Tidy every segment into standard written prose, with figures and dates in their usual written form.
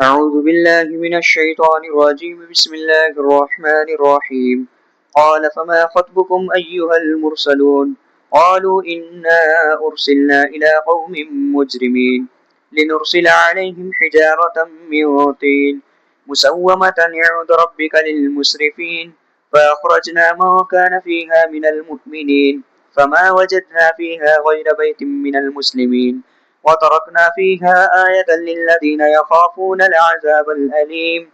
أعوذ بالله من الشيطان الرجيم. بسم الله الرحمن الرحيم. قال فما خطبكم أيها المرسلون؟ قالوا إنا أرسلنا إلى قوم مجرمين لنرسل عليهم حجارة من طين مسومة عند ربك للمسرفين. فأخرجنا من كان فيها من المؤمنين فما وجدنا فيها غير بيت من المسلمين وتركنا فيها آية للذين يخافون العذاب الأليم.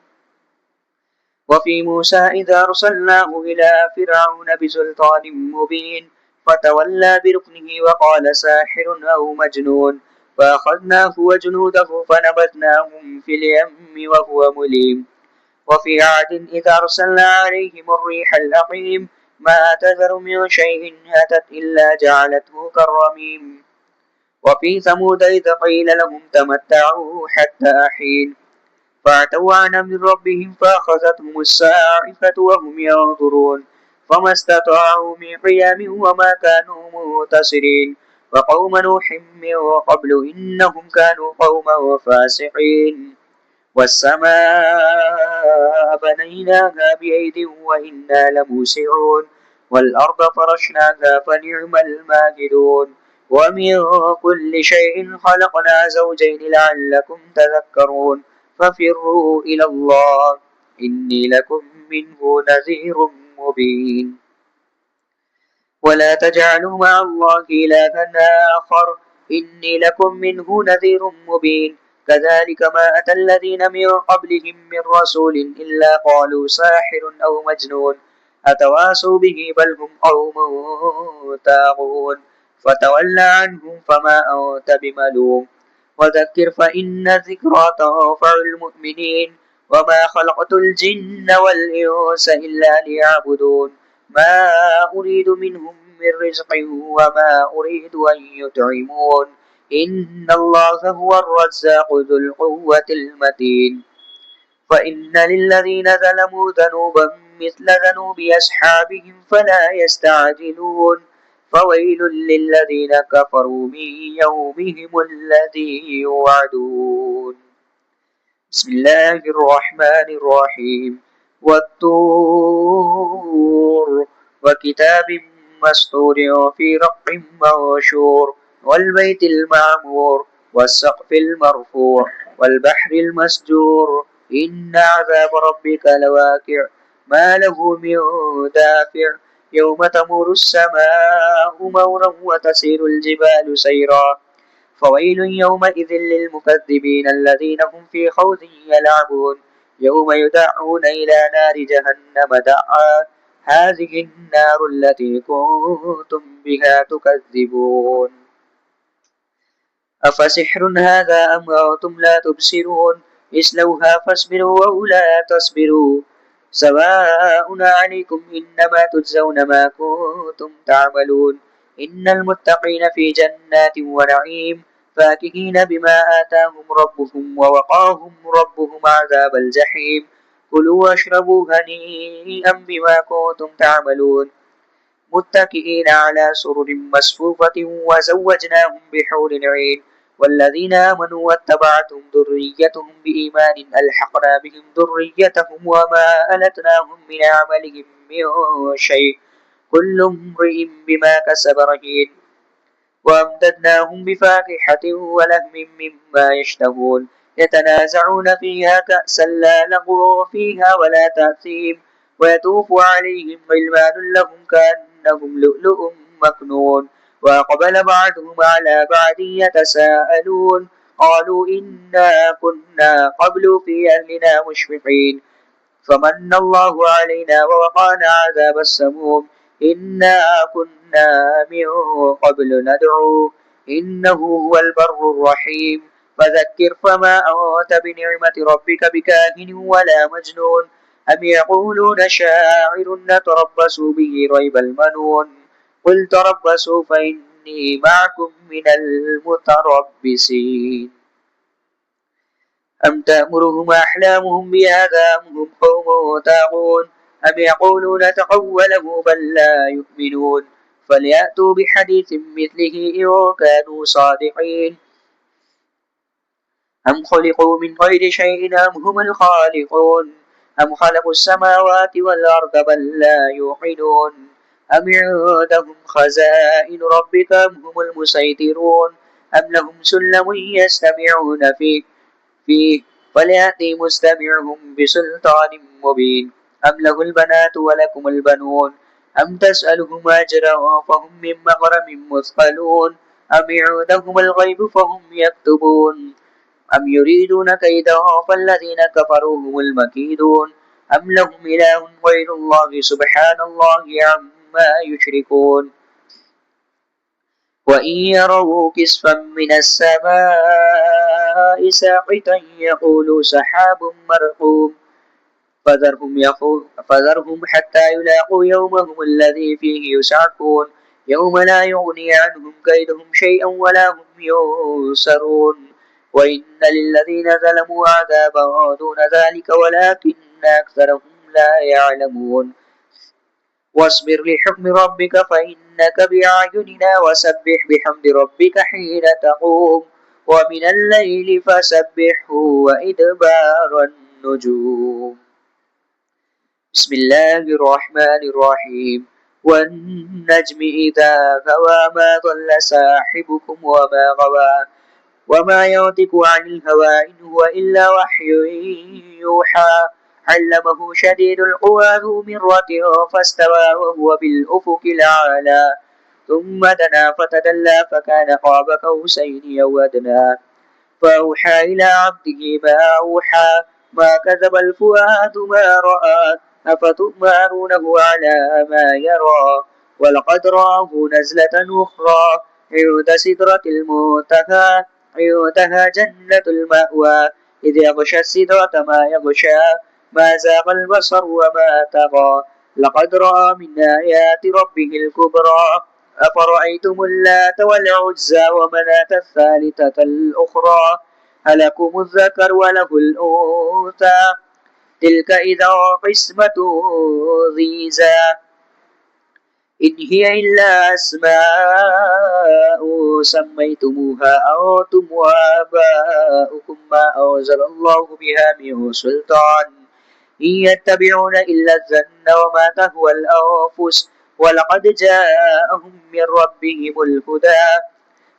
وفي موسى إذا أرسلناه إلى فرعون بسلطان مبين فتولى بركنه وقال ساحر أو مجنون فأخذناه وجنوده فنبذناهم في اليم وهو مليم. وفي عاد إذا أرسلنا عليهم الريح الأقيم ما تذر من شيء أتت إلا جعلته كالرميم. وفي ثمود إذ قيل لهم تمتعوا حتى حين فأتوا عن أمر ربهم فأخذتهم الصاعقة وهم ينظرون فما استطاعوا من قيام وما كانوا منتصرين. وقوم نوح من قبل إنهم كانوا قوما فاسقين. والسماء بنيناها بأيد وإنا لموسعون والأرض فرشناها فنعم الماهدون. ومن كل شيء خلقنا زوجين لعلكم تذكرون ففروا إلى الله إني لكم منه نذير مبين. ولا تجعلوا مع الله إلها آخر إني لكم منه نذير مبين. كذلك ما أتى الذين من قبلهم من رسول إلا قالوا ساحر أو مجنون أتواصوا به بل هم قوم طاغون. فتول عنهم فما أنت بملوم وذكر فإن الذكرى تنفع المؤمنين. وما خلقت الجن والإنس إلا ليعبدون ما أريد منهم من رزق وما أريد أن يطعمون إن الله هو الرزاق ذو القوة المتين. فإن للذين ظلموا ذنوبا مثل ذنوب أصحابهم فلا يستعجلون فويل للذين كفروا من يومهم الذي يوعدون. بسم الله الرحمن الرحيم. والطور وكتاب مسطور في رق منشور والبيت المعمور والسقف المرفوع والبحر المسجور إن عذاب ربك لواقع ما له من دافع يوم تمور السماء مورا وتسير الجبال سيرا فويل يومئذ للمكذبين الذين هم في خوض يلعبون يوم يدعون إلى نار جهنم دعا هذه النار التي كنتم بها تكذبون. أفسحر هذا أم أنتم لا تبصرون اصلوها فاصبروا أو لا تصبروا سواء عليكم إنما تجزون ما كنتم تعملون. إن المتقين في جنات ونعيم فاكهين بما آتاهم ربهم ووقاهم ربهم عذاب الجحيم. كلوا واشربوا هنيئا بما كنتم تعملون متكئين على سرر مصفوفة وزوجناهم بحور عين. والذين آمنوا واتبعتهم ذريتهم بإيمان ألحقنا بهم ذريتهم وما ألتناهم من عملهم من شيء كل امرئ بما كسب رهين. وأمددناهم بفاكهة ولحم مما يشتهون يتنازعون فيها كأسا لا لغو فيها ولا تأثيم ويطوف عليهم غلمان لهم كأنهم لؤلؤ مكنون. وأقبل بعضهم على بعض يتساءلون قالوا إنا كنا قبل في أهلنا مشفقين فمن الله علينا ووقانا عذاب السموم إنا كنا من قبل ندعو إنه هو البر الرحيم. فذكر فما أنت بنعمة ربك بكاهن ولا مجنون أم يقولون شاعر نتربص به ريب المنون قل تربصوا فإني معكم من المتربصين. أم تأمرهم أحلامهم بهذا أم هم قوم طاغون أم يقولون تقوله بل لا يؤمنون فليأتوا بحديث مثله إن كانوا صادقين. أم خلقوا من غير شيء أم هم الخالقون أم خلقوا السماوات والأرض بل لا يوقنون أم عندهم خزائن ربك أم هم المسيطرون أم لهم سلم يستمعون فيه فليأتي مستمعهم بسلطان مبين أم له البنات ولكم البنون أم تسألهم أجرا فهم من مغرم مثقلون أم عندهم الغيب فهم يكتبون أم يريدون كيدا فالذين كفروا هم المكيدون أم لهم إله غير الله سبحان الله عما يشركون وإن يروا كسفا من السماء ساقطا يقولوا سحاب مرقوم فذرهم حتى يلاقوا يومهم الذي فيه يسعقون يوم لا يغني عنهم كيدهم شيئا ولا هم ينصرون وإن للذين ظلموا عذابا دون ذلك ولكن أكثرهم لا يعلمون واصبر لحكم ربك فإنك بأعيننا وسبح بحمد ربك حين تقوم ومن الليل فسبحه وإدبار النجوم بسم الله الرحمن الرحيم والنجم إذا هوى ما ضل صاحبكم وما غوى وما ينطق عن الهوى إن هو إلا وحي يوحى علمه شديد القوى ذو مرة فاستوى وهو بالأفق الأعلى ثم دنا فتدلى فكان قاب قوسين أو أدنى فأوحى إلى عبده ما أوحى ما كذب الفؤاد ما رأى أفتؤمرونه على ما يرى ولقد رآه نزلة أخرى عند سدرة المنتهى عندها جنة المأوى إذ يغشى السدرة ما يغشى ما زاغ البصر وما طغى لقد رأى من آيات ربه الكبرى أفرأيتم اللات والعزى ومناة الثالثة الأخرى ألكم الذكر وله الأنثى تلك إذا قسمة ضيزى إن هي إلا أسماء سميتموها أنتم وآباؤكم ما أنزل الله بها من سلطان إن يتبعون إلا الظن وما تهوى الأنفس ولقد جاءهم من ربهم الهدى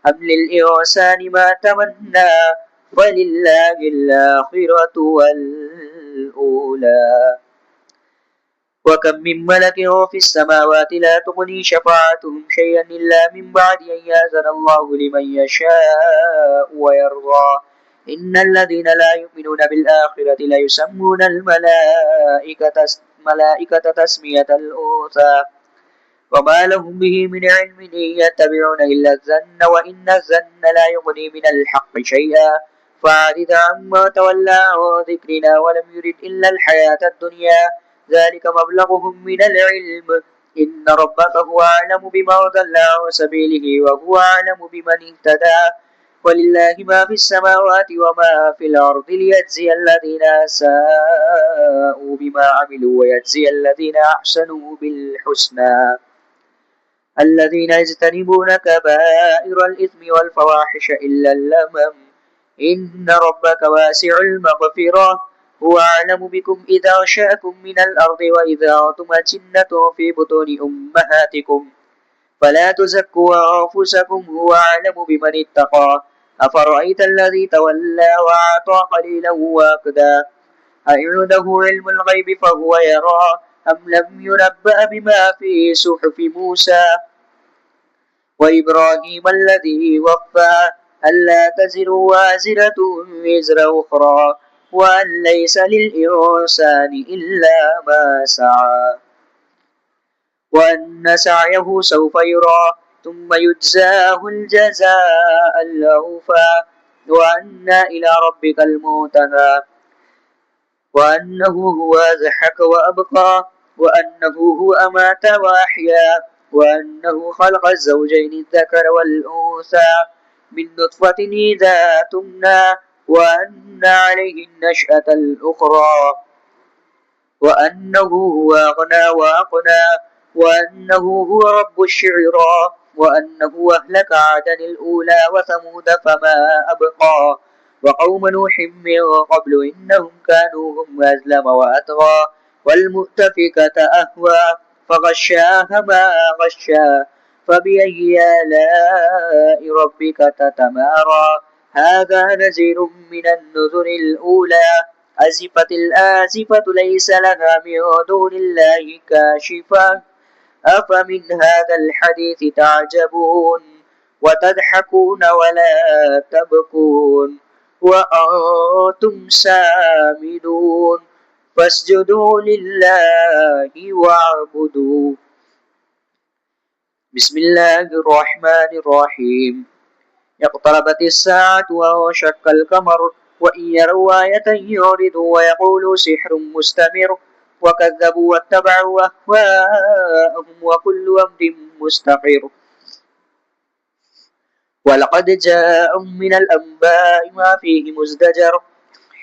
أم للإنسان ما تمنى ولله الآخرة والأولى وكم من ملك في السماوات لا تغني شفاعتهم شيئا إلا من بعد أن يأذن الله لمن يشاء ويرضى إن الذين لا يؤمنون بالآخرة لا يسمون الملائكة تسمية الأنثى وما لهم به من علم إن يتبعون إلا الظن وإن الظن لا يغني من الحق شيئا فأعرض عما تولى عن ذكرنا ولم يرد إلا الحياة الدنيا ذلك مبلغهم من العلم إن ربك هو أعلم بمن ضل عن سبيله وهو أعلم بمن اهتدى ولله ما في السماوات وما في الأرض ليجزي الذين أساءوا بما عملوا ويجزي الذين أحسنوا بالحسنى الذين يجتنبون كبائر الإثم والفواحش إلا اللمم إن ربك واسع المغفرة هو أعلم بكم إذا أنشأكم من الأرض وإذا أنتم أجنة في بطون أمهاتكم فلا تزكوا أنفسكم هو أعلم بمن اتقى أفرأيت الذي تولى وأعطى قليلا وأكدى أعنده علم الغيب فهو يرى أم لم ينبأ بما في صحف موسى وإبراهيم الذي وفى ألا تزر وازرة وزر أخرى وأن ليس للإنسان إلا ما سعى وأن سعيه سوف يرى ثم يجزاه الجزاء الأوفى وأن إلى ربك المنتهى وأنه هو ضحك وأبقى وأنه هو أمات وأحيا وأنه خلق الزوجين الذكر والأنثى من نطفة إذا تمنى وأن عليه النشأة الأخرى وأنه هو أغنى وأقنى وأنه هو رب الشعرى وأنه أهلك عادا الأولى وثمود فما أبقى وقوم نوح من قبل إنهم كانوا هم أظلم وأطغى والمؤتفكة أهوى فغشاها ما غشا فبأي آلاء ربك تتمارى هذا نذير من النذر الأولى أزفت الآزفة ليس لها من دون الله كاشفة أفمن هذا الحديث تعجبون وتضحكون ولا تبكون وأنتم سامدون فاسجدوا لله واعبدوا. بسم الله الرحمن الرحيم. اقتربت الساعة وانشق القمر وإن يروا آية يعرضوا ويقولوا سحر مستمر وكذبوا واتبعوا أهواءهم وكل أمر مستقر ولقد جاءهم من الأنباء ما فيه مزدجر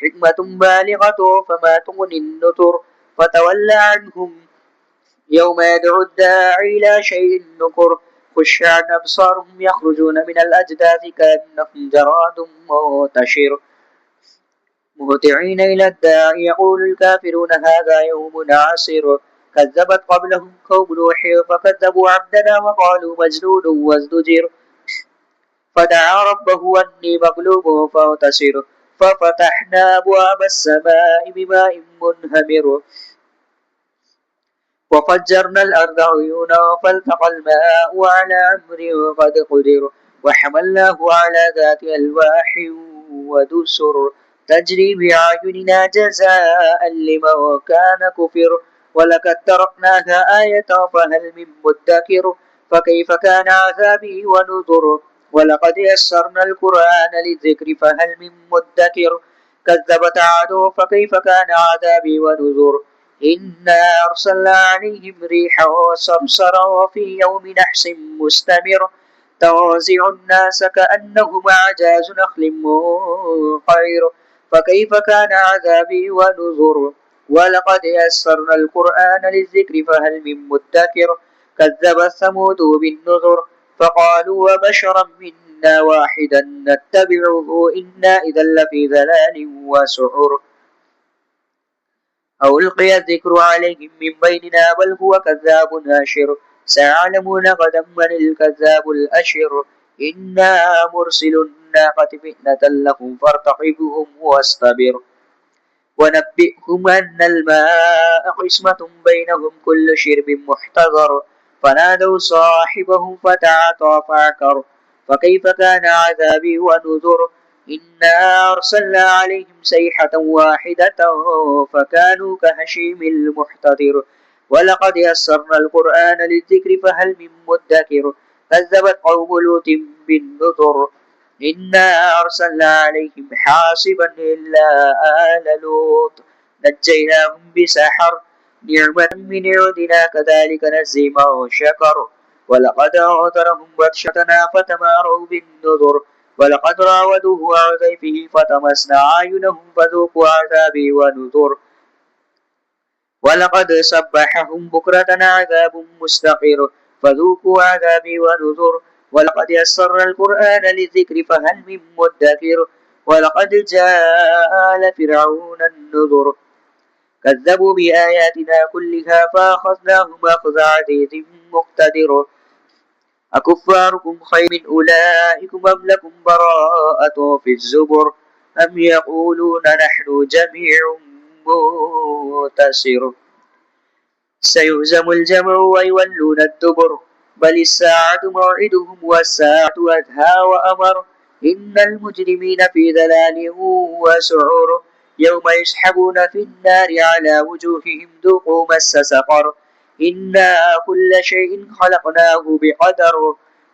حكمة بالغة فما تغني النذر فتول عنهم يوم يدعو الداعي إلى شيء نكر خش عن أبصارهم يخرجون من الأجداث كأنهم جراد منتشر مهطعين إلى الداعي يقول الكافرون هذا يوم عسر كذبت قبلهم قوم نوح فكذبوا عبدنا وقالوا مجنون وازدجر فدعا ربه أني مغلوب فانتصر ففتحنا أبواب السماء بماء منهمر وفجرنا الأرض عيونا فالتقى الماء على أمر قد قدر وحملناه على ذات ألواح ودسر تجري بأعيننا جزاء لمن كان كفر ولقد تركناها آية فهل من مدكر فكيف كان عذابي ونذر ولقد يسرنا القرآن للذكر فهل من مدكر كذبت عاد فكيف كان عذابي ونذر إنا أرسلنا عليهم ريحا صرصرا في يوم نحس مستمر تنزع الناس كأنهم أعجاز نخل منقعر فكيف كان عذابي ونذر ولقد يسرنا القرآن للذكر فهل من مدكر كذب ثمود بالنذر فقالوا وبشرا منا واحدا نتبعه إنا إذا لفي ضلال وسعر أو ألقي الذكر عليهم من بيننا بل هو كذاب أشر سيعلمون غدا من الكذاب الأشر إنا مرسل الناقة فتنة لهم فارتقبهم واصطبر ونبئهم أن الماء قسمة بينهم كل شرب محتضر فنادوا صاحبهم فتعاطى فعقر فكيف كان عذابي ونذر إنا أرسلنا عليهم صيحة واحدة فكانوا كهشيم المحتضر ولقد يسرنا القرآن للذكر فهل من مدكر كذبت قوم لوط بالنذر إنا أرسلنا عليهم حاصبا إلا آل لوط نجيناهم بسحر نعمة من عندنا كذلك نجزي من شكر ولقد أنذرهم بطشتنا فتماروا بالنذر ولقد راودوه عن ضيفه فتمسنا أعينهم فذوقوا عذابي ونذر ولقد سبحهم بكرة عذاب مستقر فذوقوا عذابي ونذر ولقد يسرنا القرآن للذكر فهل من مدكر ولقد جاء آل فرعون النذر كذبوا بآياتنا كلها فأخذناهم أخذ عزيز مقتدر أكفاركم خير من أولئكم أم لكم براءة في الزبر أم يقولون نحن جميع منتصر سيهزم الجمع ويولون الدبر بل الساعة موعدهم والساعة أدهى وأمر إن المجرمين في ضلال وسعر يوم يسحبون في النار على وجوههم ذوقوا مس سقر إنا كل شيء خلقناه بقدر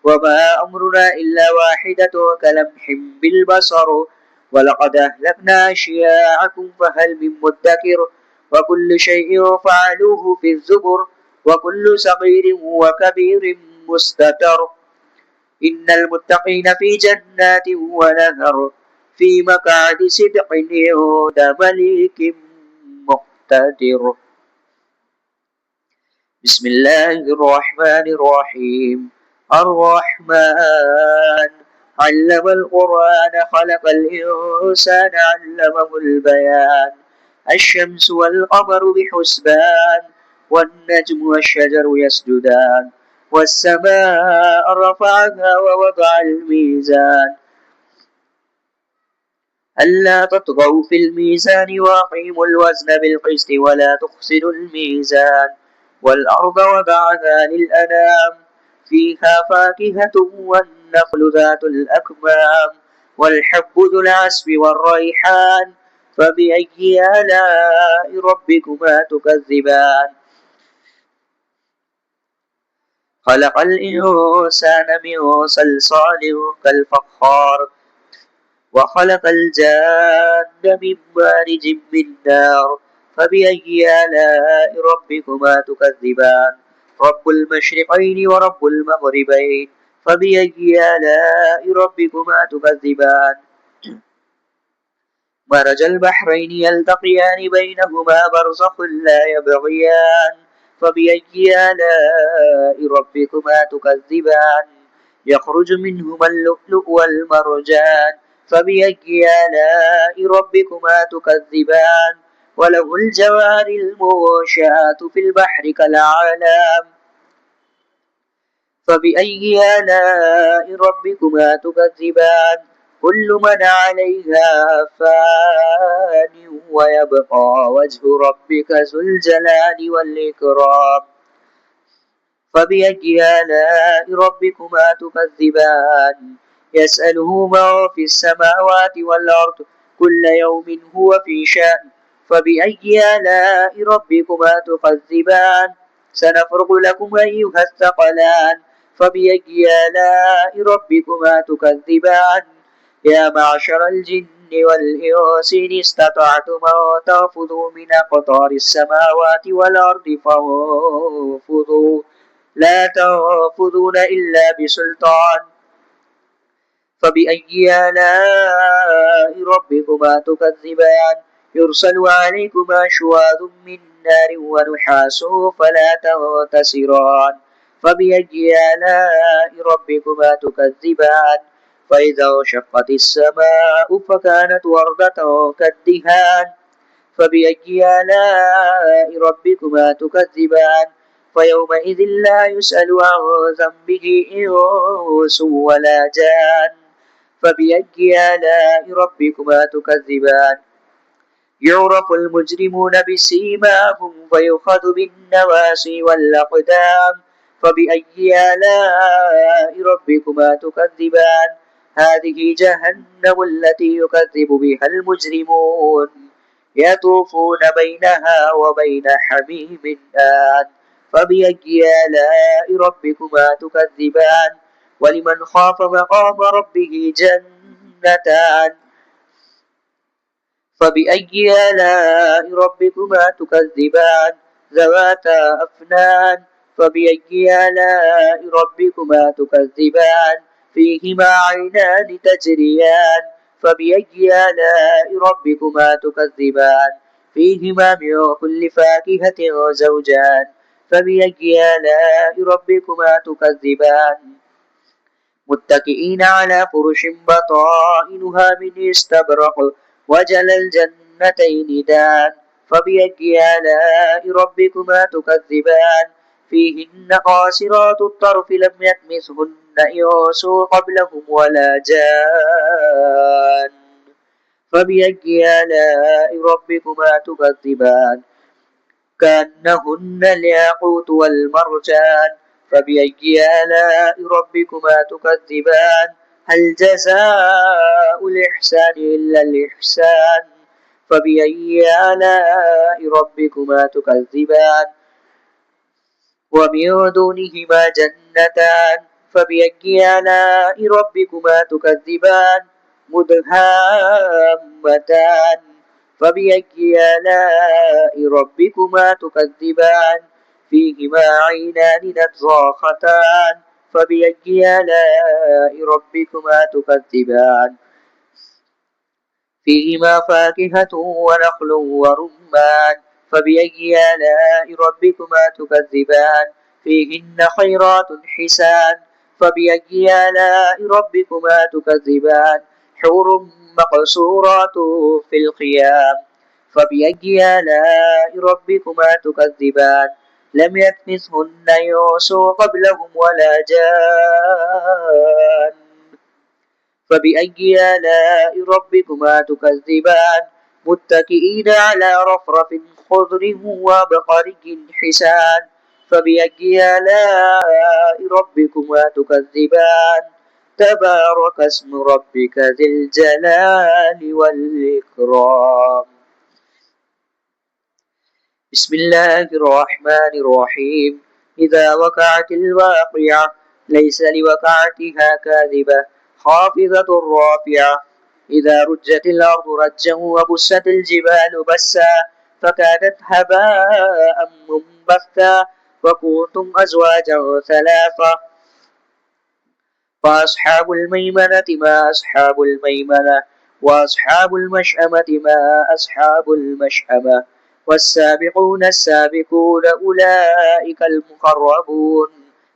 وما أمرنا إلا واحدة كلمح بالبصر ولقد أهلكنا أشياعكم فهل من مدكر وكل شيء فعلوه في الزبر وكل صغير وكبير مستتر إن المتقين في جنات ونهر في مقعد صدق عند مليك مقتدر. بسم الله الرحمن الرحيم. الرحمن علم القرآن خلق الإنسان علمه البيان الشمس والقمر بحسبان والنجم والشجر يسجدان والسماء رفعها ووضع الميزان ألا تطغوا في الميزان وأقيموا الوزن بالقسط ولا تخسروا الميزان والأرض وضعها للأنام فيها فاكهة والنخل ذات الأكمام والحب ذو العصف والريحان فبأي آلاء ربكما تكذبان خلق الإنسان من صلصال كالفخار وخلق الجان من مارج من نار فبأي آلاء ربكما تكذبان رب المشرقين ورب المغربين فبأي آلاء ربكما تكذبان مرج البحرين يلتقيان بينهما برزخ لا يبغيان فبأي آلاء ربكما تكذبان يخرج منهما اللؤلؤ والمرجان فبأي آلاء ربكما تكذبان وله الجوار المنشآت في البحر كالأعلام فبأي آلاء ربكما تكذبان كل من عليها فان ويبقى وجه ربك ذو الجلال والإكرام فبأي آلاء ربكما تكذبان يسأله من في السماوات والأرض كل يوم هو في شأن فبأي آلاء ربكما تكذبان سنفرغ لكم أيها الثقلان فبأي آلاء ربكما تكذبان يا معشر الجن والإنس إن استطعتم أن تنفذوا من أقطار السماوات والأرض فانفذوا لا تنفذون إلا بسلطان فبأي آلاء ربكما تكذبان يرسل عليكما شواظ من نار ونحاس فلا تنتصران فبأي آلاء ربكما تكذبان فإذا انشقت السماء فكانت وردة كالدهان فبأي آلاء ربكما تكذبان فيومئذ لا يسأل عن ذنبه إنس ولا جان فبأي آلاء ربكما تكذبان يعرف المجرمون بسيماهم فيؤخذ بالنواسي والأقدام فبأي آلاء ربكما تكذبان هذه جهنم التي يكذب بها المجرمون يطوفون بينها وبين حميم آن فبأي آلاء ربكما تكذبان ولمن خاف مقام ربه جنتان فبأي آلاء ربكما تكذبان ذواتا أفنان فبأي آلاء ربكما تكذبان فيهما عينان تجريان فبأي آلاء ربكما تكذبان فيهما من كل فاكهة زوجان فبأي آلاء ربكما تكذبان متكئين على فرش بطائنها من استبرق وجل الجنتين دان فبأي آلاء ربكما تكذبان فيهن قاصرات الطرف لم يطمثهن إنس قبلهم ولا جان فبأي آلاء ربكما تكذبان كأنهن الياقوت والمرجان فبأي آلاء ربكما تكذبان هل جزاء الإحسان إلا الإحسان فبأي آلاء ربكما تكذبان ومن دونهما جنتان فبأي آلاء ربكما تكذبان مدهامتان فبأي آلاء ربكما تكذبان فيهما عينان نضاختان فبأي آلاء ربكما تكذبان فيهما فاكهة ونخل ورمان فبأي آلاء ربكما تكذبان فيهن خيرات حسان فبأي آلاء ربكما تكذبان حور مقصورات في الخيام فبأي آلاء ربكما تكذبان لم يطمثهن إنس قبلهم ولا جان فبأي آلاء ربكما تكذبان متكئين على رفرف خضر وبقري حسان فبأي آلاء ربكما تكذبان تبارك اسم ربك ذي الجلال والإكرام بسم الله الرحمن الرحيم إذا وقعت الواقعة ليس لوقعتها كاذبة خافضة رافعة إذا رجت الأرض رجا وبست الجبال بسا فكانت هباء منبثا وكنتم أزواجا ثلاثة فأصحاب الميمنة ما أصحاب الميمنة وأصحاب المشأمة ما أصحاب المشأمة والسابقون السابقون أولئك المقربون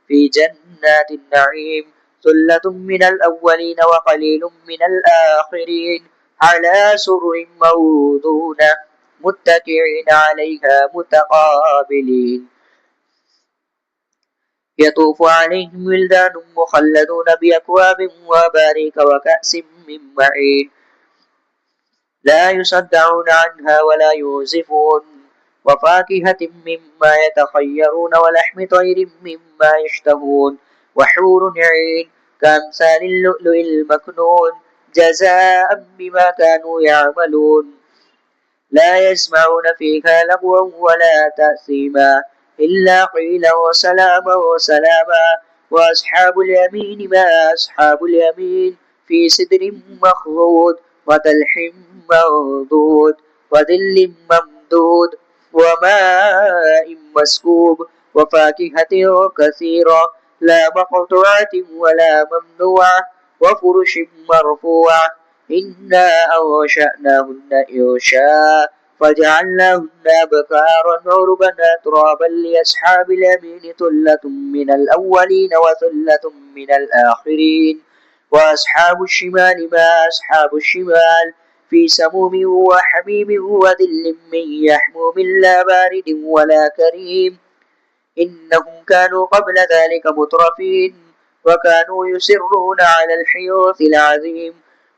في جنات النعيم ثلة من الأولين وقليل من الآخرين على سرر موضونة متكئين عليها متقابلين يطوف عليهم ولدان مخلدون بأكواب وأباريك وكأس من معين لا يصدعون عنها ولا يوزفون وفاكهة مما يتخيرون ولحم طير مما يشتهون وحور عين كأمثال اللؤلؤ المكنون جزاء بما كانوا يعملون لا يسمعون فيها لغوا ولا تأثيما إلا قيلا وسلاما وسلاما وأصحاب اليمين ما أصحاب اليمين في سدر مخضود وطلح منضود وظل ممدود وماء مسكوب وفاكهة كثيرة لا مقطوعة ولا ممنوعة وفرش مرفوعة إنا أنشأناهن إنشاء فجعلناهن أبكارا عربا أترابا لأصحاب اليمين ثلة من الأولين وثلة من الآخرين وأصحاب الشمال ما أصحاب الشمال في سموم وحميم وذل من يحموم لا بارد ولا كريم إنهم كانوا قبل ذلك مترفين وكانوا يصرون على الحنث العظيم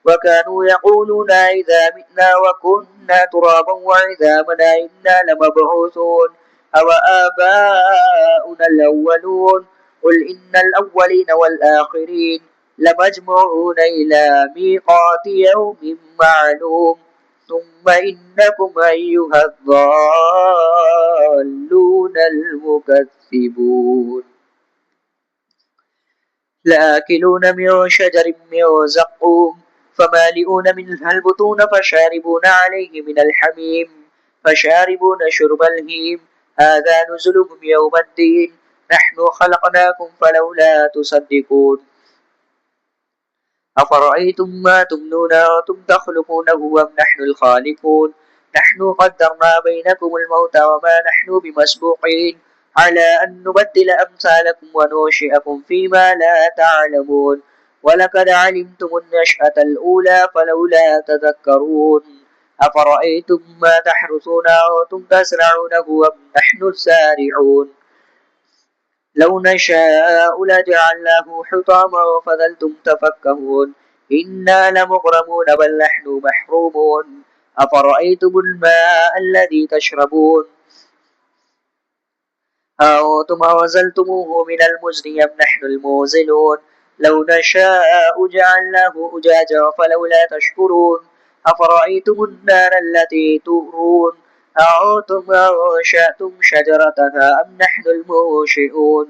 وكانوا يقولون إذا متنا وكنا ترابا وعظامنا إنا لمبعوثون أو آباؤنا الأولون قل إن الأولين والآخرين لمجموعون إلى ميقات يوم معلوم ثم إنكم أيها الضالون المكذبون لآكلون من شجر من زقوم فمالئون منها البطون فشاربون عليه من الحميم فشاربون شرب الهيم هذا نزلهم يوم الدين نحن خلقناكم فلولا تصدقون أفرأيتم ما تمنون أنتم تخلقونه أم نحن الخالقون نحن قدرنا بينكم الموت وما نحن بمسبوقين على أن نبدل أمثالكم وننشئكم فيما لا تعلمون ولقد علمتم النشأة الأولى فلولا تذكرون أفرأيتم ما تحرثون أنتم تزرعونه أم نحن الزارعون لو نشاء لجعلناه حطاما فظلتم تفكهون إنا لمغرمون بل نحن محرومون أفرأيتم الماء الذي تشربون أأنتم أنزلتموه من المزن أم نحن المنزلون لو نشاء جعلناه أجاجا فلولا تشكرون أفرأيتم النار التي تورون أأنتم أنشأتم شجرتها أم نحن المنشئون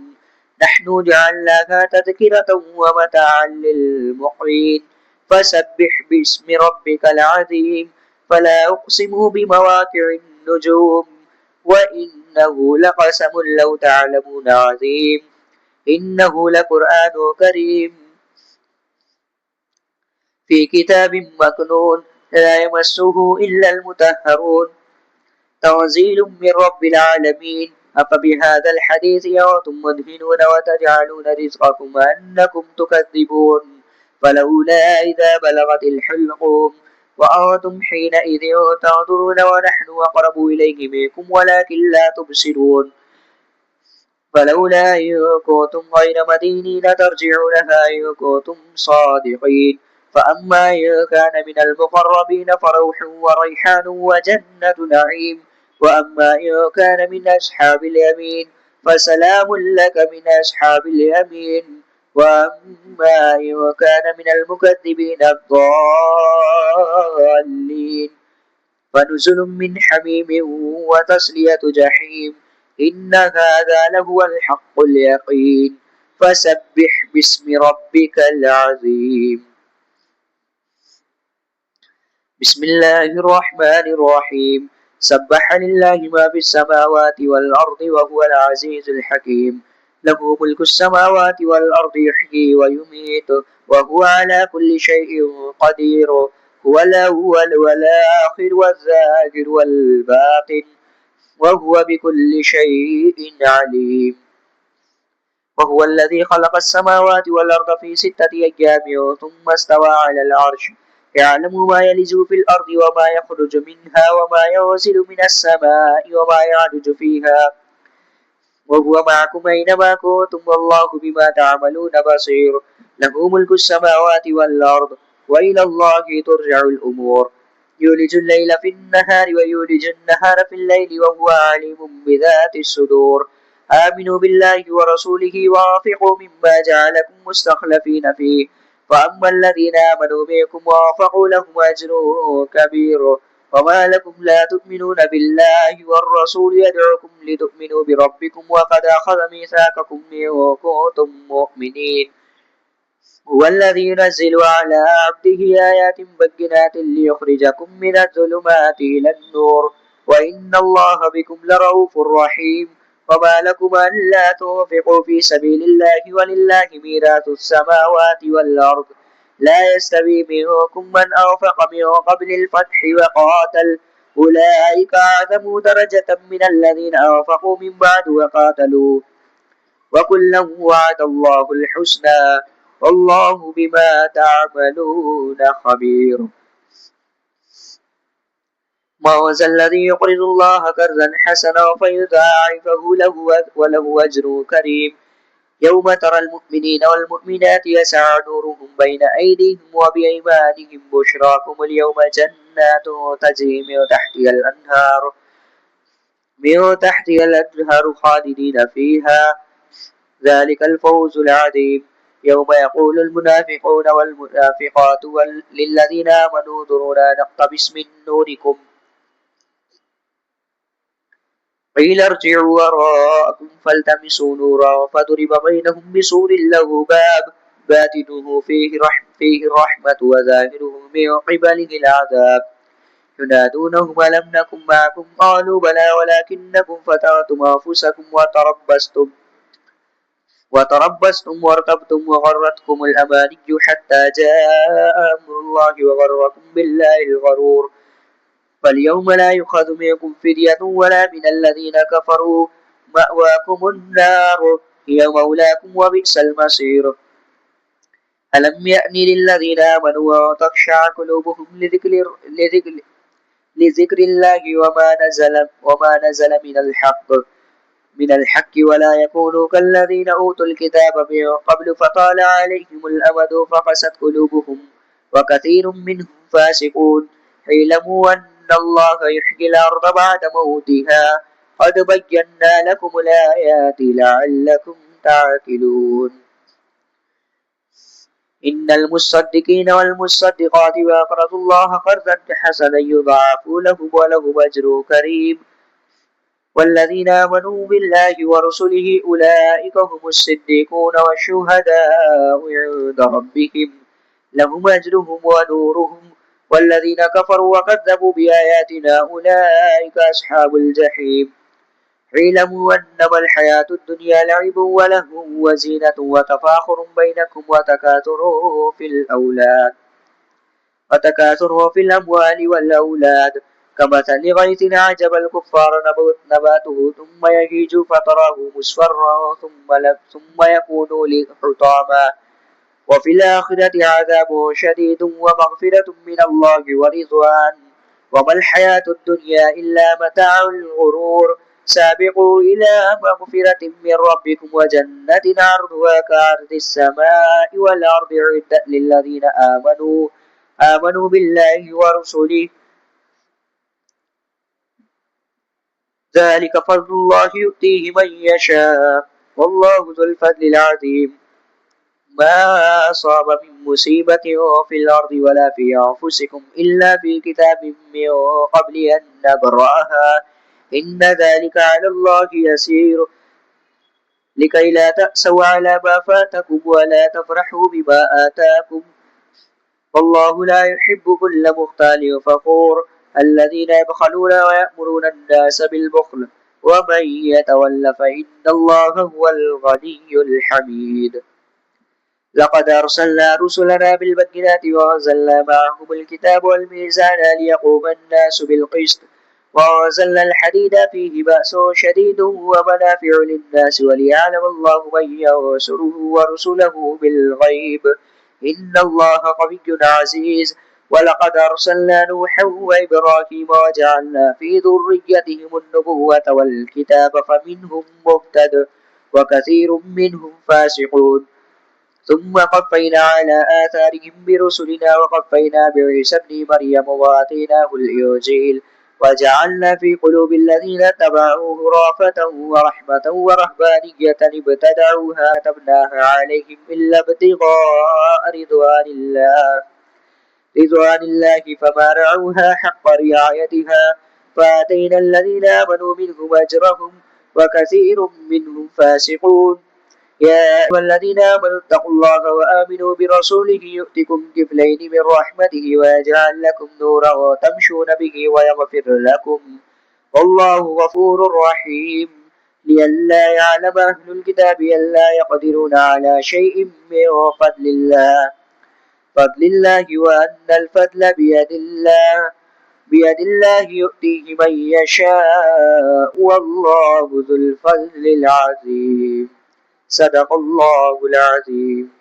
نحن جعلناها تذكرة ومتاعا للمقوين فسبح باسم ربك العظيم فلا أقسم بمواقع النجوم وإنه لقسم لو تعلمون عظيم إنه لقرآن كريم في كتاب مكنون لا يمسه إلا المطهرون تنزيل من رب العالمين أفبهذا الحديث أنتم مدهنون وتجعلون رزقكم أنكم تكذبون فلولا إذا بلغت الحلقوم وأنتم حينئذ تنظرون ونحن أقرب إليه منكم ولكن لا تبصرون فلولا إن كنتم غير مدينين ترجعونها إن كنتم صادقين فأما إن كان من المقربين فروح وريحان وجنة نعيم وأما إن كان من أصحاب اليمين فسلام لك من أصحاب اليمين وأما إن كان من المكذبين الضالين فنزل من حميم وتصلية جحيم إن هذا لهو الحق اليقين فسبح باسم ربك العظيم بسم الله الرحمن الرحيم سبح لله ما في السماوات والأرض وهو العزيز الحكيم له ملك السماوات والأرض يحيي ويميت وهو على كل شيء قدير هو الأول والآخر والظاهر والباطن وهو بكل شيء عليم وهو الذي خلق السماوات والأرض في 6 أيام ثم استوى على العرش يعلم ما يلج في الأرض وما يخرج منها وما ينزل من السماء وما يعرج فيها وهو معكم أينما كنتم والله بما تعملون بصير له ملك السماوات والأرض وإلى الله ترجع الأمور يولج الليل في النهار ويولج النهار في الليل وهو عليم بذات الصدور آمنوا بالله ورسوله وانفقوا مما جعلكم مستخلفين فيه فأما الذين آمنوا منكم وانفقوا لهم أجر كبير وما لكم لا تؤمنون بالله والرسول يدعوكم لتؤمنوا بربكم وقد أخذ ميثاقكم إن كنتم مؤمنين هو الذي ينزل على عبده آيات بينات ليخرجكم من الظلمات إلى النور وإن الله بكم لرؤوف رحيم وما لكم ألا تنفقوا في سبيل الله ولله ميراث السماوات والأرض لا يستوي منكم من أنفق من قبل الفتح وقاتل أولئك أعظم درجة من الذين أنفقوا من بعد وقاتلوا وكلا وعد الله الحسنى والله بما تعملون خبير ما ذا الذي يقرض الله قرضا حسنا فيضاعفه له وله أجر كريم يوم ترى المؤمنين والمؤمنات يسعى نورهم بين أيديهم وبأيمانهم بشراكم اليوم جنات تجري من تحتها الأنهار خالدين فيها ذلك الفوز العظيم يوم يقول المنافقون والمنافقات للذين آمنوا انظرونا نقتبس من نوركم قيل ارجعوا وراءكم فالتمسوا نورا فضرب بينهم بسور له باب باطنه فيه الرحمة وظاهره من قبله العذاب ينادونهم ألم نكن معكم قالوا بلى ولكنكم فتنتم أنفسكم وتربصتم وارتبتم وغرتكم الأماني حتى جاء أمر الله وغركم بالله الغرور فاليوم لا يؤخذ منكم فدية ولا من الذين كفروا مأواكم النار هي مولاكم وبئس المصير ألم يأن للذين آمنوا وتخشع قلوبهم لذكر الله وما نزل من الحق ولا يكونوا كالذين أوتوا الكتاب من قبل فطال عليهم الأمد فقست قلوبهم وكثير منهم فاسقون اعلموا أن الله يحيي الأرض بعد موتها قد بينا لكم الآيات لعلكم تعقلون إن المصدقين والمصدقات وأقرضوا الله قرضا حسنا يضاعف لهم ولهم أجر كريم والذين آمنوا بالله ورسله أولئك هم الصديقون والشهداء عند ربهم لهم أجرهم ونورهم والذين كفروا وكذبوا بآياتنا أولئك أصحاب الجحيم اعلموا أنما الحياة الدنيا لعب ولهو وزينة وتفاخر بينكم وتكاثر في الأموال والأولاد كمثل غيث أعجب الكفار نباته ثم يهيج فتراه مصفرا ثم يكون حطاما وفي الآخرة عذاب شديد ومغفرة من الله ورضوان وما الحياة الدنيا إلا متاع الغرور سابقوا إلى مغفرة من ربكم وجنة عرضها كعرض السماء والأرض عدة للذين آمنوا بالله ورسله ذلك فضل الله يؤتيه من يشاء والله ذو الفضل العظيم ما أصاب من مصيبة في الأرض ولا في أنفسكم إلا في كتاب من قبل أن نبرأها إن ذلك على الله يسير لكي لا تأسوا على ما فاتكم ولا تفرحوا بما آتاكم والله لا يحب كل مختال فخور الذين يبخلون ويأمرون الناس بالبخل ومن يتول فإن الله هو الغني الحميد لقد أرسلنا رسلنا بالبينات وأنزلنا معهم الكتاب والميزان ليقوم الناس بالقسط وأنزلنا الحديد فيه بأس شديد ومنافع للناس وليعلم الله من ينصره ورسله بالغيب إن الله قوي عزيز ولقد أرسلنا نوحا وإبراهيم وجعلنا في ذريتهم النبوة والكتاب فمنهم مهتد وكثير منهم فاسقون ثم قفينا على آثارهم برسلنا وقفينا بعيسى ابن مريم وآتيناه الإنجيل وجعلنا في قلوب الذين اتبعوه رأفة ورحمة ورهبانية ابتدعوها كتبناها عليهم إلا ابتغاء رضوان الله فما رعوها حق رعايتها فآتينا الذين آمنوا منهم أجرهم وكثير منهم فاسقون يا أيها الذين آمنوا اتقوا الله وآمنوا برسوله يؤتكم كفلين من رحمته ويجعل لكم نورا تمشون به ويغفر لكم والله غفور رحيم لئلا يعلم أهل الكتاب ألا يقدرون على شيء من فضل الله وأن الفضل بيد الله يؤتيه من يشاء والله ذو الفضل العظيم صدق الله العظيم